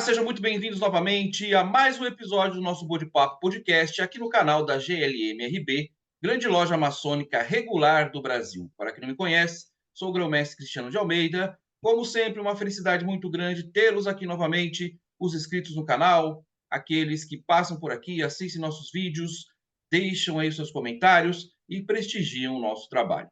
Sejam muito bem-vindos novamente a mais um episódio do nosso Bodpapo podcast aqui no canal da G.L.M.R.B, grande loja maçônica regular do Brasil. Para quem não me conhece, sou o Grão-Mestre Cristiano de Almeida. Como sempre, uma felicidade muito grande tê-los aqui novamente, os inscritos no canal, aqueles que passam por aqui, assistem nossos vídeos, deixam aí seus comentários e prestigiam o nosso trabalho.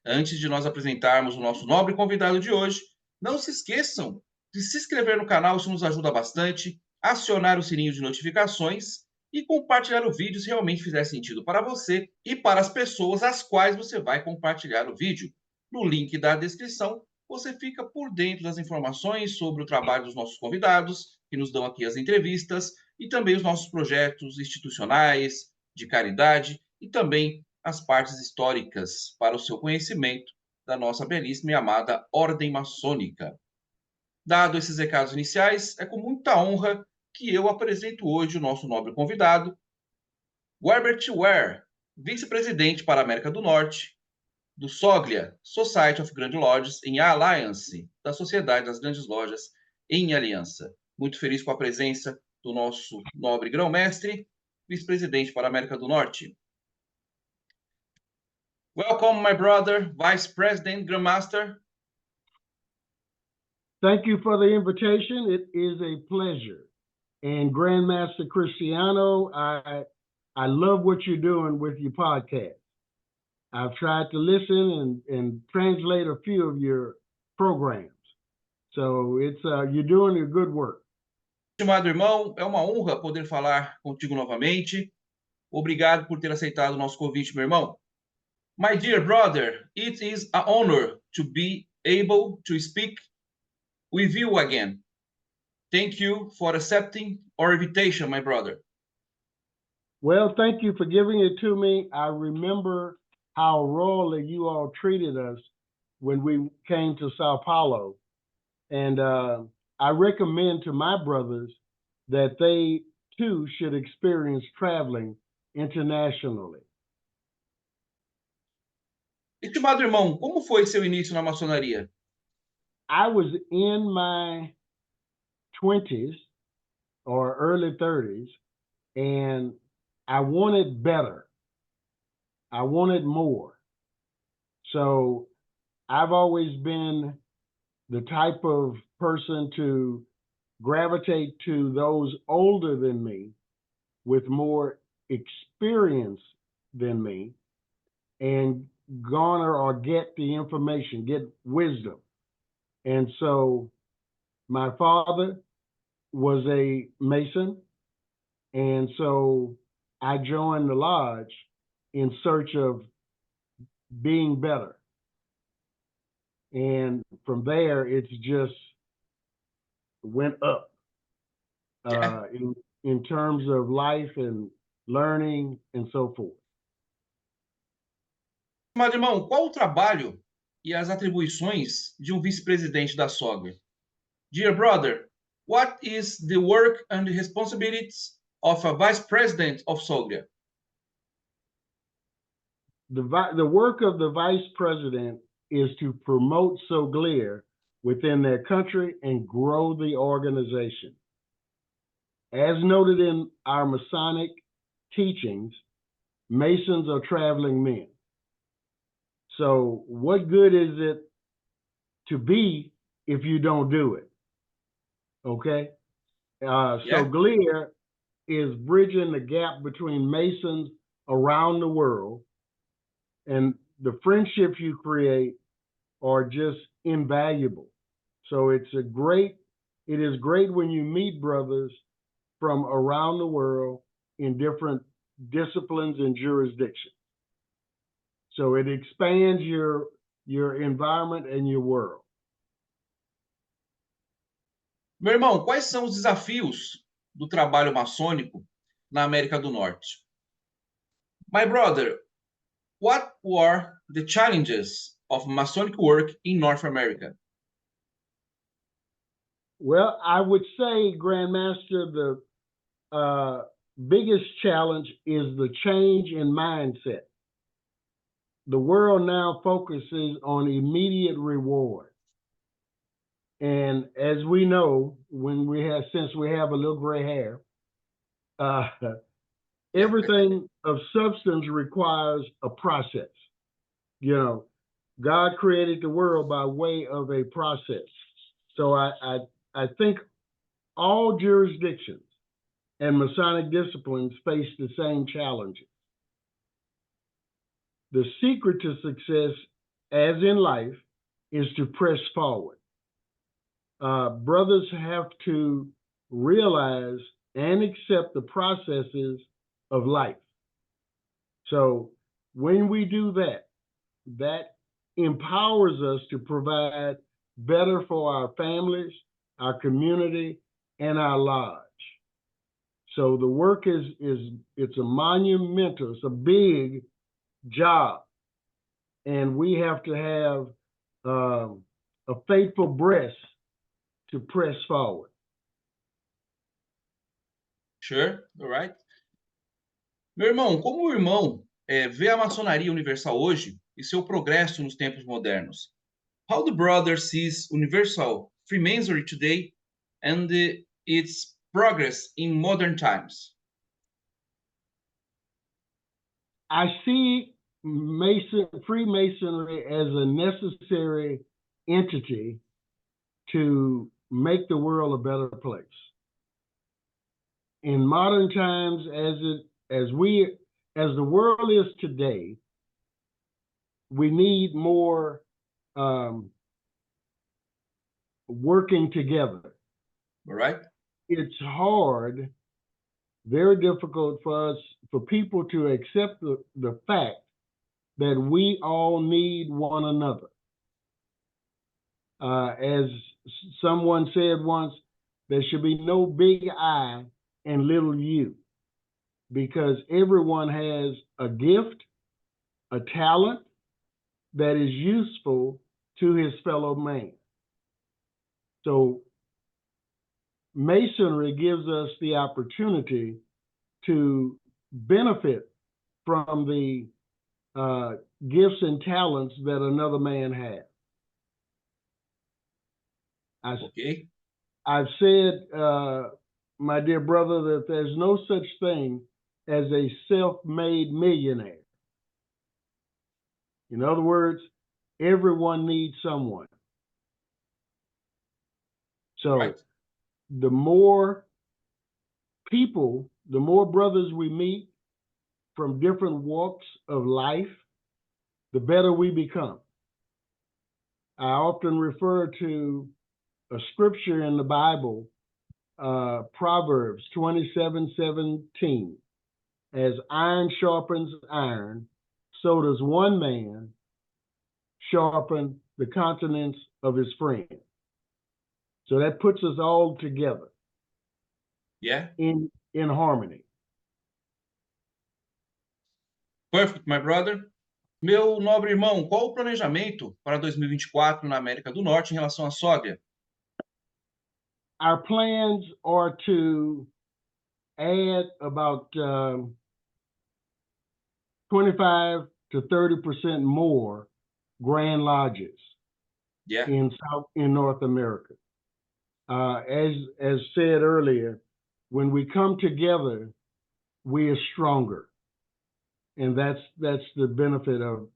Antes de nós apresentarmos o nosso nobre convidado de hoje, não se esqueçam de se inscrever no canal, isso nos ajuda bastante, acionar o sininho de notificações e compartilhar o vídeo se realmente fizer sentido para você e para as pessoas às quais você vai compartilhar o vídeo. No link da descrição, você fica por dentro das informações sobre o trabalho dos nossos convidados, que nos dão aqui as entrevistas, e também os nossos projetos institucionais, de caridade, e também as partes históricas para o seu conhecimento da nossa belíssima e amada Ordem Maçônica. Dado esses recados iniciais, é com muita honra que eu apresento hoje o nosso nobre convidado, Herbert Ware, Vice-Presidente para a América do Norte, do S.O.G.L.I.A, Society of Grandes Lojas, em Aliança, da Sociedade das Grandes Lojas, em Aliança. Muito feliz com a presença do nosso nobre Grão-Mestre, Vice-Presidente para a América do Norte. Welcome, my brother, Vice-President, Grandmaster. Thank you for the invitation. It is a pleasure. And Grandmaster Cristiano, I love what you're doing with your podcast. I've tried to listen and translate a few of your programs. So you're doing a good work. Estimado irmão, é uma honra poder falar contigo novamente. Obrigado por ter aceitado o nosso convite, meu irmão. My dear brother, it is an honor to be able to speak with you again. Thank you for accepting our invitation, my brother. Well, thank you for giving it to me. I remember how royally you all treated us when we came to Sao Paulo. And I recommend to my brothers that they too should experience traveling internationally. Estimado irmão, como foi seu início na maçonaria? I was in my 20s or early 30s, and I wanted better. I wanted more. So I've always been the type of person to gravitate to those older than me with more experience than me and garner or get the information, get wisdom. And so my father was a Mason, and so I joined the lodge in search of being better. And from there, it's just went up in terms of life and learning and so forth. Estimado irmão, qual o trabalho e as atribuições de um vice-presidente da S.O.G.L.I.A? Dear brother, what is the work and the responsibilities of a vice-president of S.O.G.L.I.A? The work of the vice president is to promote S.O.G.L.I.A within their country and grow the organization. As noted in our Masonic teachings, Masons are traveling men. So what good is it to be if you don't do it? Okay? S.O.G.L.I.A is bridging the gap between Masons around the world, and the friendships you create are just invaluable. So it is great when you meet brothers from around the world in different disciplines and jurisdictions. So it expands your environment and your world. Meu irmão, quais são os desafios do trabalho maçônico na América do Norte? My brother, what were the challenges of Masonic work in North America? Well, I would say, Grandmaster, the biggest challenge is the change in mindset. The world now focuses on immediate reward. And as we know, since we have a little gray hair, everything of substance requires a process. You know, God created the world by way of a process. So I think all jurisdictions and Masonic disciplines face the same challenges. The secret to success, as in life, is to press forward. Brothers have to realize and accept the processes of life. So when we do that, that empowers us to provide better for our families, our community, and our lodge. So the work it's a monumental, it's a big job. And we have to have a faithful breast to press forward. Sure, all right. Meu irmão, como o irmão vê a maçonaria universal hoje e seu progresso nos tempos modernos? How the brother sees universal Freemasonry today and its progress in modern times? I see Freemasonry as a necessary entity to make the world a better place. In modern times, as the world is today, we need more working together. All right. It's hard, very difficult for people to accept the fact that we all need one another. As someone said once, there should be no big I and little you, because everyone has a gift, a talent that is useful to his fellow man. So Masonry gives us the opportunity to benefit from the gifts and talents that another man has. Okay. I've said, my dear brother, that there's no such thing as a self-made millionaire. In other words, everyone needs someone. So right. The more people, the more brothers we meet from different walks of life, the better we become. I often refer to a scripture in the Bible, Proverbs 27:17. As iron sharpens iron, so does one man sharpen the countenance of his friend. So that puts us all together. Yeah. In harmony. Perfect, my brother. Meu nobre irmão, qual o planejamento para 2024 na América do Norte em relação à S.O.G.L.I.A? Our plans are to add about 25 to 30% more Grand Lodges in North America. As said earlier, when we come together, we are stronger. And that's the benefit of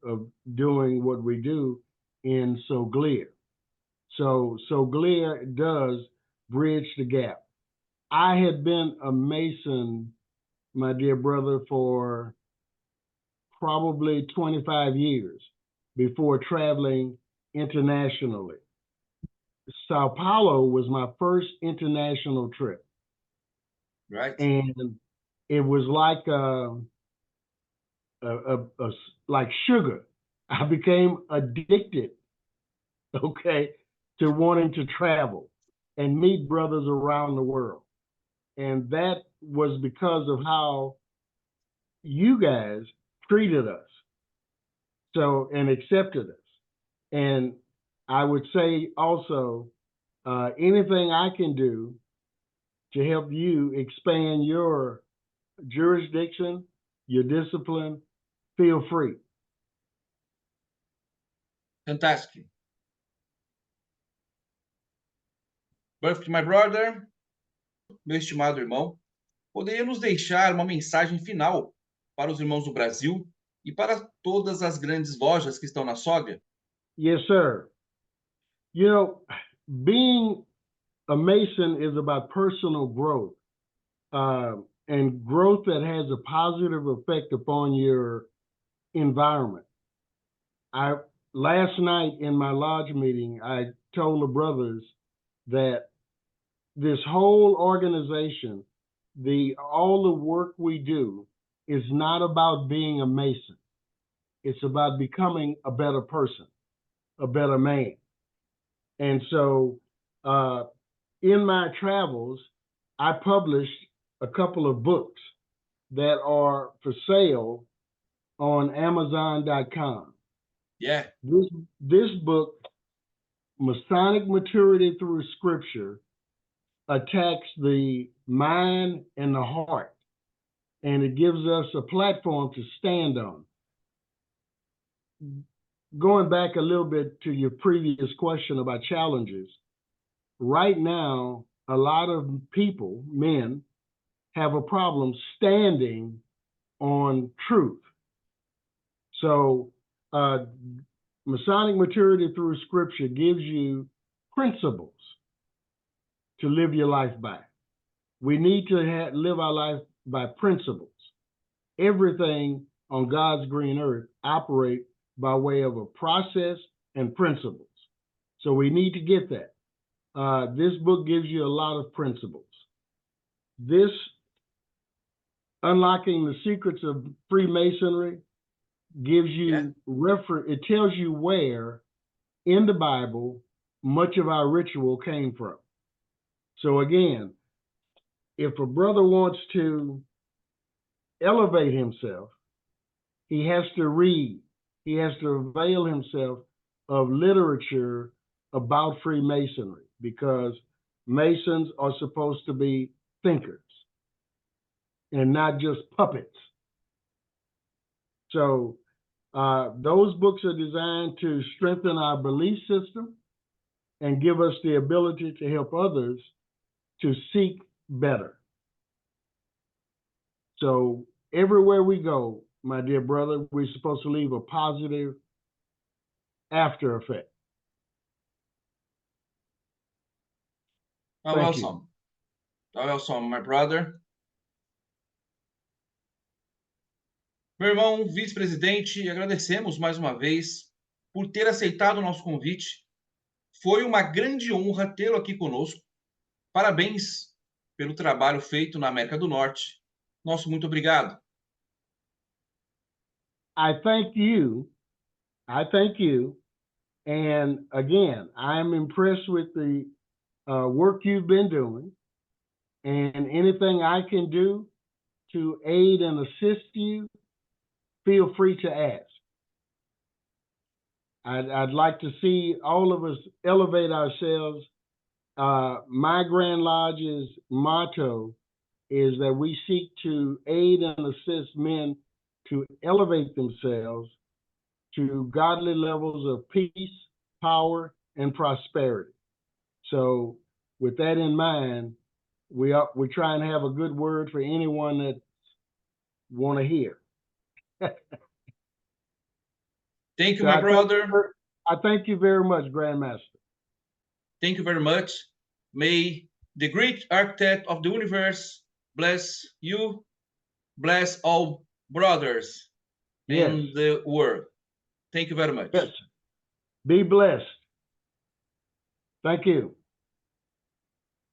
doing what we do in S.O.G.L.I.A. So S.O.G.L.I.A does bridge the gap. I had been a Mason, my dear brother, for probably 25 years before traveling internationally. Sao Paulo was my first international trip. Right. And it was like like sugar. I became addicted, to wanting to travel and meet brothers around the world. And that was because of how you guys treated us and accepted us. And I would say also, anything I can do to help you expand your jurisdiction, your discipline, feel free. Fantastic. Birthday, my brother, meu estimado irmão, poderia nos deixar uma mensagem final para os irmãos do Brasil e para todas as grandes lojas que estão na S.O.G.L.I.A? Yes, sir. You know, being a Mason is about personal growth and growth that has a positive effect upon your environment. Last night in my lodge meeting, I told the brothers that this whole organization, all the work we do is not about being a Mason. It's about becoming a better person, a better man. And so in my travels, I published a couple of books that are for sale on Amazon.com. Yeah. This book, Masonic Maturity Through Scripture, attacks the mind and the heart, and it gives us a platform to stand on. Going back a little bit to your previous question about challenges, right now, a lot of people, men, have a problem standing on truth. So Masonic Maturity Through Scripture gives you principles to live your life by. We need to live our life by principles. Everything on God's green earth operates by way of a process and principles. So we need to get that. This book gives you a lot of principles. This, Unlocking the Secrets of Freemasonry, gives you it tells you where in the Bible much of our ritual came from. So again, if a brother wants to elevate himself, he has to read. He has to avail himself of literature about Freemasonry, because Masons are supposed to be thinkers and not just puppets. So those books are designed to strengthen our belief system and give us the ability to help others to seek better. So everywhere we go, my dear brother, we're supposed to leave a positive after effect. Welcome, my brother. Meu irmão vice-presidente, agradecemos mais uma vez por ter aceitado o nosso convite. Foi uma grande honra tê-lo aqui conosco. Parabéns pelo trabalho feito na América do Norte. Nosso muito obrigado. I thank you. And again, I'm impressed with the work you've been doing, and anything I can do to aid and assist you, feel free to ask. I'd like to see all of us elevate ourselves. My Grand Lodge's motto is that we seek to aid and assist men to elevate themselves to godly levels of peace, power, and prosperity. So with that in mind, we try and have a good word for anyone that want to hear. Thank you, my brother. I thank you very much, Grandmaster. Thank you very much. May the great architect of the universe bless you, bless all brothers in the world. Thank you very much. Yes. Be blessed. Thank you.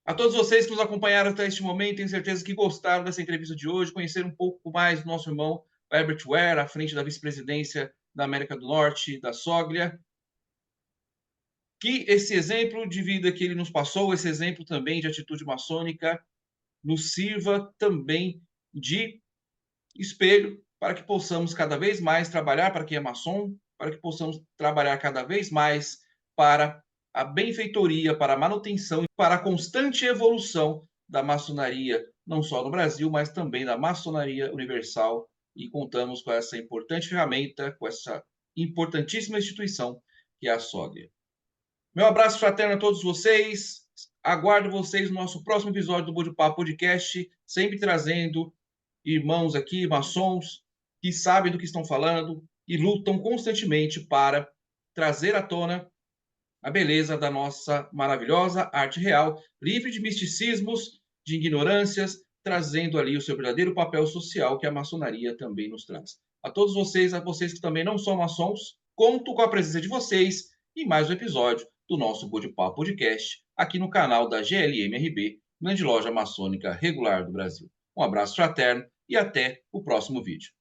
A todos vocês que nos acompanharam até este momento, tenho certeza que gostaram dessa entrevista de hoje, conheceram um pouco mais do nosso irmão Herbert Ware, à frente da Vice-Presidência da América do Norte, da S.O.G.L.I.A. Que esse exemplo de vida que ele nos passou, esse exemplo também de atitude maçônica, nos sirva também de espelho para que possamos cada vez mais trabalhar para quem é maçom, para que possamos trabalhar cada vez mais para a benfeitoria, para a manutenção e para a constante evolução da maçonaria, não só no Brasil, mas também da maçonaria universal. E contamos com essa importante ferramenta, com essa importantíssima instituição que é a S.O.G.L.I.A. Meu abraço fraterno a todos vocês. Aguardo vocês no nosso próximo episódio do Bodpapo Podcast, sempre trazendo irmãos aqui, maçons, que sabem do que estão falando e lutam constantemente para trazer à tona a beleza da nossa maravilhosa arte real, livre de misticismos, de ignorâncias, trazendo ali o seu verdadeiro papel social que a maçonaria também nos traz. A todos vocês, a vocês que também não são maçons, conto com a presença de vocês em mais um episódio do nosso Bodpapo Podcast, aqui no canal da G.L.M.R.B, Grande Loja Maçônica Regular do Brasil. Um abraço fraterno e até o próximo vídeo.